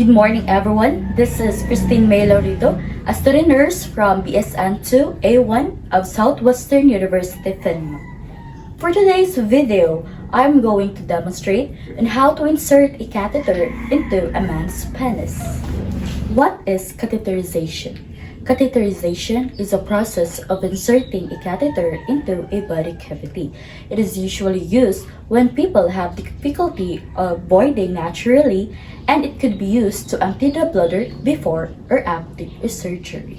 Good morning, everyone. This is Christine May Laurito, a student nurse from BSN 2A1 of Southwestern University, Finland. For today's video, I'm going to demonstrate on how to insert a catheter into a man's penis. What is catheterization? Catheterization is a process of inserting a catheter into a body cavity. It is usually used when people have difficulty of voiding naturally, and it could be used to empty the bladder before or after a surgery.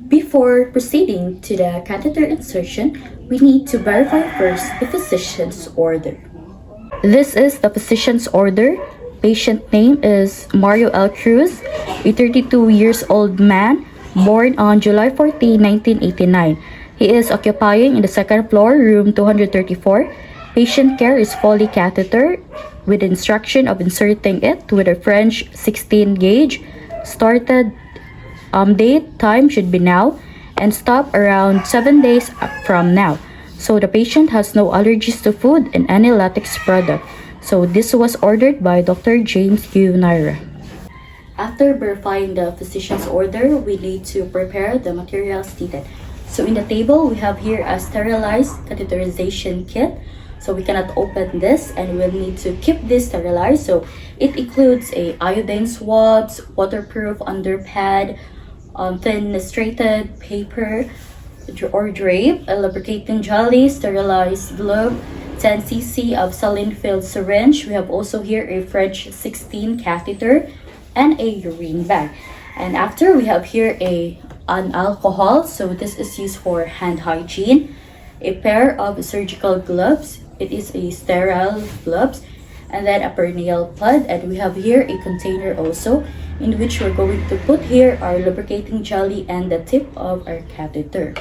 Before proceeding to the catheter insertion, we need to verify first the physician's order. This is the physician's order. Patient name is Mario L. Cruz, a 32 years old man, born on July 14, 1989. He is occupying in the second floor, room 234. Patient care is Foley catheter with instruction of inserting it with a French 16 gauge. Started date time should be now and stop around 7 days from now. So the patient has no allergies to food and any latex product. So this was ordered by Dr. James U. Naira. After verifying the physician's order, we need to prepare the materials needed. So in the table, we have here a sterilized catheterization kit. So we cannot open this and we'll need to keep this sterilized. So it includes a iodine swabs, waterproof underpad, fenestrated paper or drape, a lubricating jelly, sterilized glove, 10 cc of saline-filled syringe. We have also here a French 16 catheter and a urine bag. And after, we have here an alcohol. So this is used for hand hygiene. A pair of surgical gloves. It is a sterile gloves. And then a perineal pad. And we have here a container also in which we're going to put here our lubricating jelly and the tip of our catheter.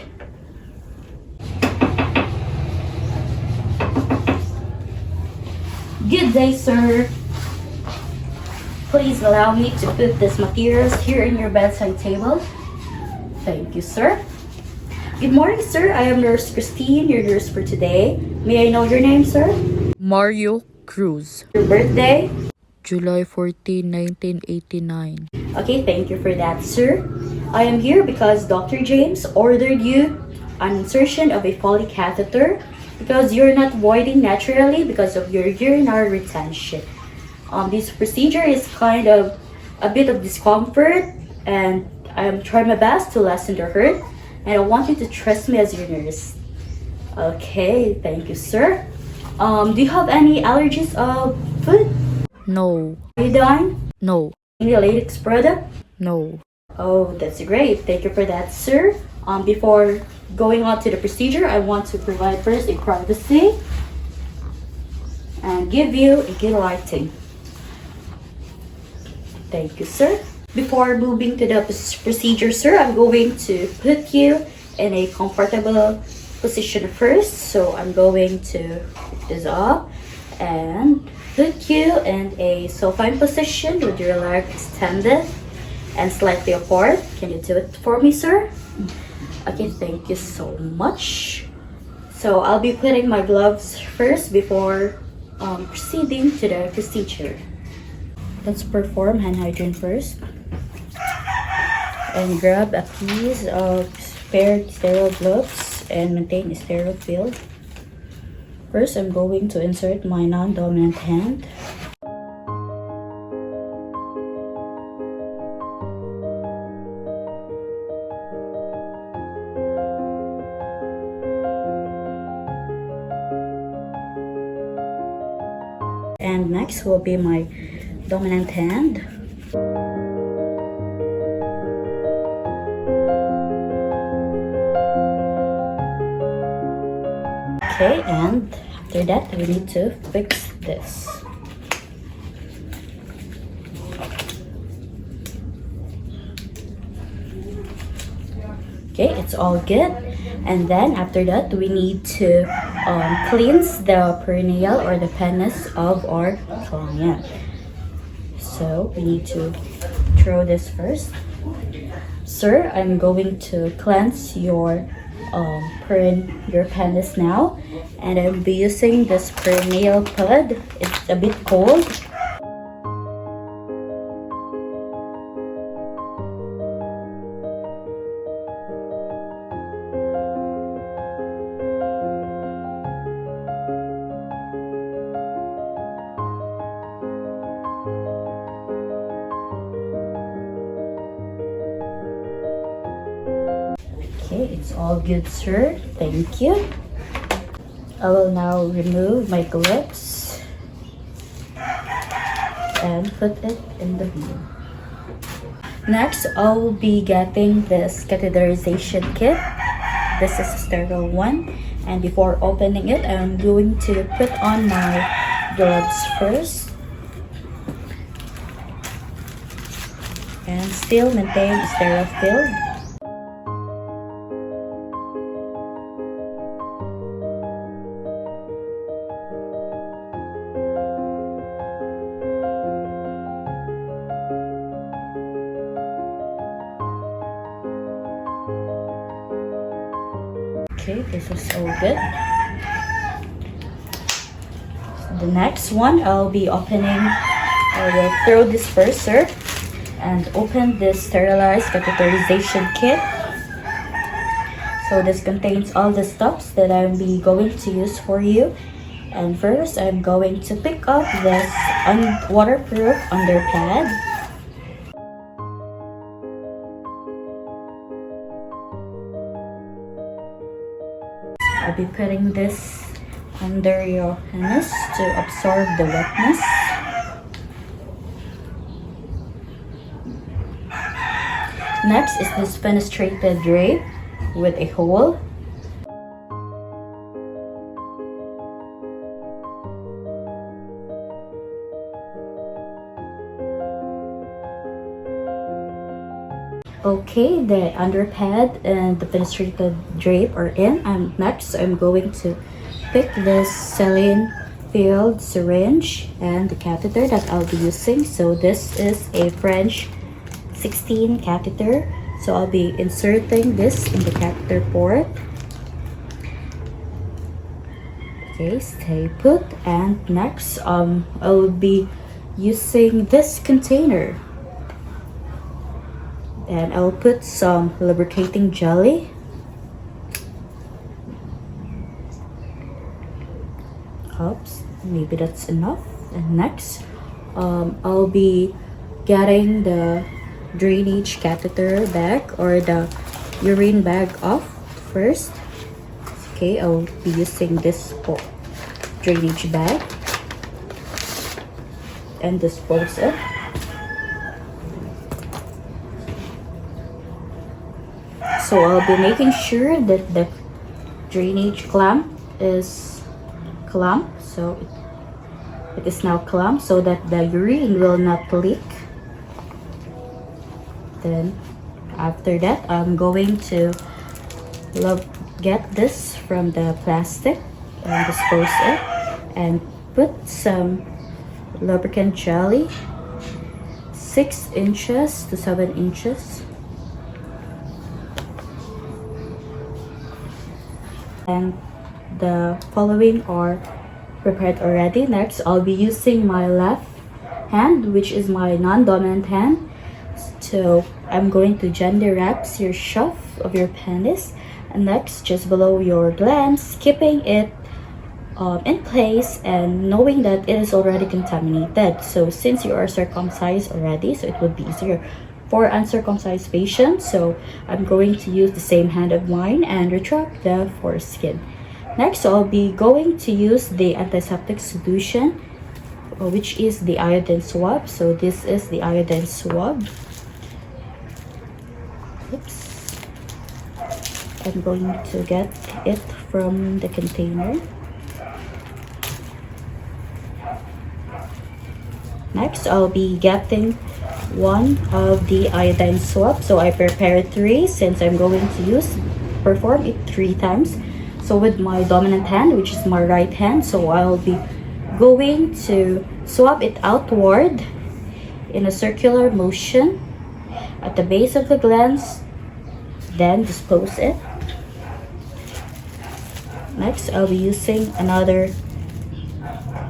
Good day, sir. Please allow me to put these materials here in your bedside table. Thank you, sir. Good morning, sir. I am Nurse Christine, your nurse for today. May I know your name, sir? Mario Cruz. Your birthday? July 14, 1989. Okay, thank you for that, sir. I am here because Dr. James ordered you an insertion of a Foley catheter because you're not voiding naturally because of your urinary retention. This procedure is kind of a bit of discomfort, and I'm trying my best to lessen the hurt, and I want you to trust me as your nurse. Okay, thank you, sir. Do you have any allergies of food? No. Iodine? No. Any latex product? No. Oh, that's great. Thank you for that, sir. Before going on to the procedure, I want to provide first a privacy and give you a good lighting. Thank you, sir. Before moving to the procedure, sir, I'm going to put you in a comfortable position first. So I'm going to put this up and put you in a supine position with your leg extended and slightly apart. Can you do it for me, sir? Okay, thank you so much. So I'll be putting my gloves first before proceeding to the procedure. Let's perform hand hygiene first. And grab a piece of spare sterile gloves and maintain a sterile field. First, I'm going to insert my non-dominant hand. And next will be my dominant hand. Okay, and after that, we need to fix this. Okay, it's all good. And then after that, we need to cleanse the perineal or the penis of our client. So we need to throw this first. Sir, I'm going to cleanse your penis now, and I'll be using this perineal pad. It's a bit cold. All good, sir. Thank you. I will now remove my gloves and put it in the beam. Next, I'll be getting this catheterization kit. This is a sterile one. And before opening it, I'm going to put on my gloves first. And still maintain sterile field. Okay, this is all good. The next one, I'll be opening, I will throw this first, sir, and open this sterilized catheterization kit. So this contains all the stuffs that I'm going to use for you. And first, I'm going to pick up this waterproof underpad. I'll be putting this under your penis to absorb the wetness. Next is this fenestrated drape with a hole. Okay, the underpad and the fenestrated drape are in. Next, I'm going to pick this saline filled syringe and the catheter that I'll be using. So this is a French 16 catheter. So I'll be inserting this in the catheter port. Okay, stay put. And next, I'll be using this container. And I'll put some lubricating jelly. Oops, maybe that's enough. And next, I'll be getting the drainage catheter bag or the urine bag off first. Okay, I'll be using this drainage bag and dispose it. So I'll be making sure that the drainage clamp is clamped. So it is now clamped so that the urine will not leak. Then after that, I'm going to get this from the plastic and dispose it and put some lubricant jelly, 6 inches to 7 inches. And the following are prepared already. Next, I'll be using my left hand, which is my non-dominant hand. So I'm going to gently wrap your shaft of your penis, and next just below your glands, keeping it in place and knowing that it is already contaminated. So since you are circumcised already, so it would be easier for uncircumcised patients. So I'm going to use the same hand of mine and retract the foreskin. Next, I'll be going to use the antiseptic solution, which is the iodine swab. So this is the iodine swab. Oops. I'm going to get it from the container. Next, I'll be getting one of the iodine swab. So I prepared 3 since I'm going to perform it 3 times. So with my dominant hand, which is my right hand, so I'll be going to swab it outward in a circular motion at the base of the glands, then dispose it. Next, I'll be using another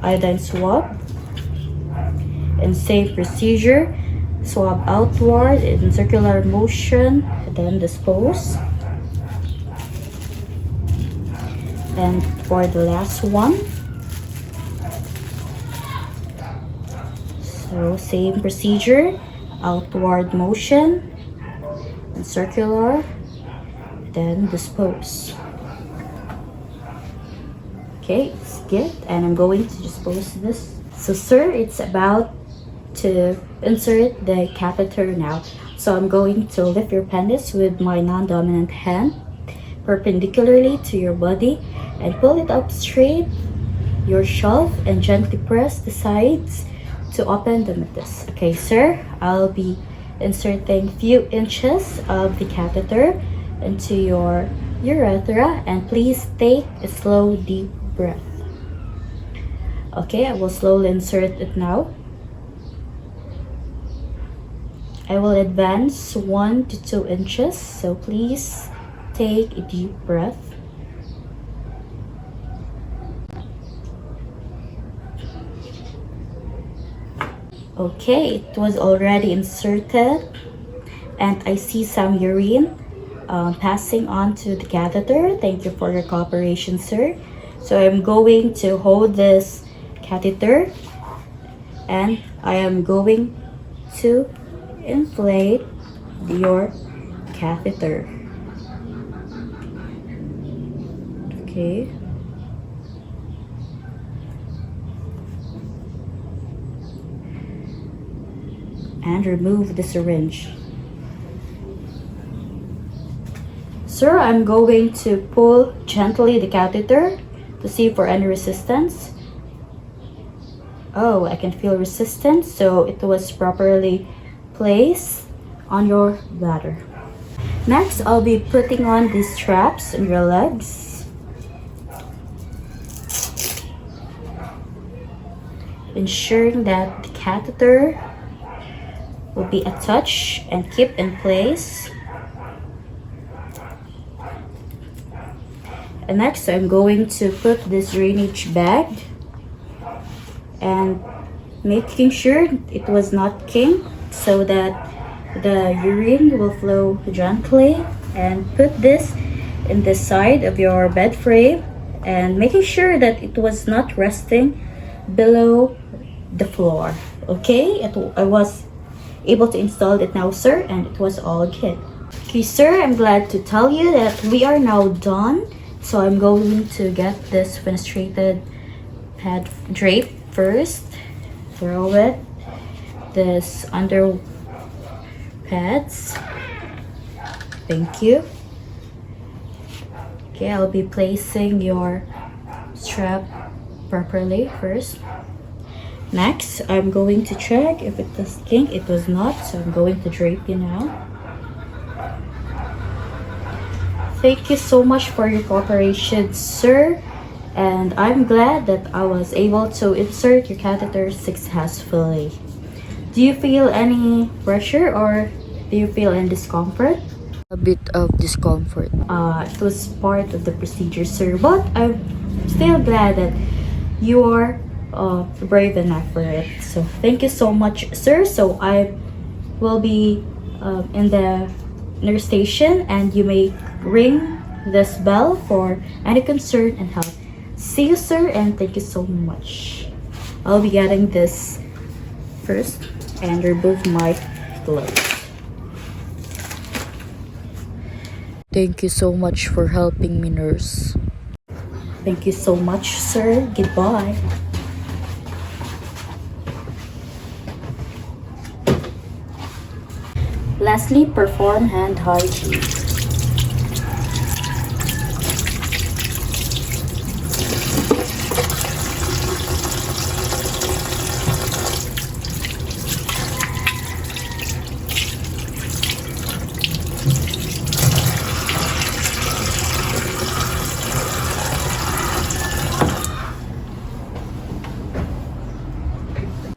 iodine swab and same procedure. Swab outward in circular motion, then dispose. And for the last one, so same procedure, outward motion and circular, then dispose. Okay, it's good, and I'm going to dispose this. So sir, it's about to insert the catheter now. So I'm going to lift your penis with my non-dominant hand perpendicularly to your body and pull it up straight your shelf and gently press the sides to open the meatus. Okay sir, I'll be inserting few inches of the catheter into your urethra, and please take a slow deep breath. Okay, I will slowly insert it now. I will advance 1 to 2 inches, so please take a deep breath. Okay, it was already inserted, and I see some urine passing on to the catheter. Thank you for your cooperation, sir. So I'm going to hold this catheter, and I am going to inflate your catheter. Okay. And remove the syringe. Sir, I'm going to pull gently the catheter to see for any resistance. Oh, I can feel resistance, so it was properly placed on your bladder. Next, I'll be putting on these straps on your legs. Ensuring that the catheter will be attached and keep in place. And next, I'm going to put this drainage bag and making sure it was not kinked so that the urine will flow gently, and put this in the side of your bed frame and making sure that it was not resting below the floor. Okay, I was able to install it now, sir, and it was all good. Okay, sir, I'm glad to tell you that we are now done. So I'm going to get this fenestrated pad drape first. Throw it this under pads. Thank you. Okay, I'll be placing your strap properly first. Next, I'm going to check if it was kink. It was not, so I'm going to drape you now. Thank you so much for your cooperation, sir. And I'm glad that I was able to insert your catheter successfully. Do you feel any pressure or do you feel any discomfort? A bit of discomfort. It was part of the procedure, sir, but I'm still glad that you are brave enough for it. So thank you so much, sir. So I will be in the nurse station, and you may ring this bell for any concern and help. See you, sir, and thank you so much. I'll be getting this first and remove my gloves. Thank you so much for helping me, nurse. Thank you so much, sir. Goodbye. Lastly, perform hand hygiene.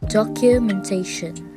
Documentation.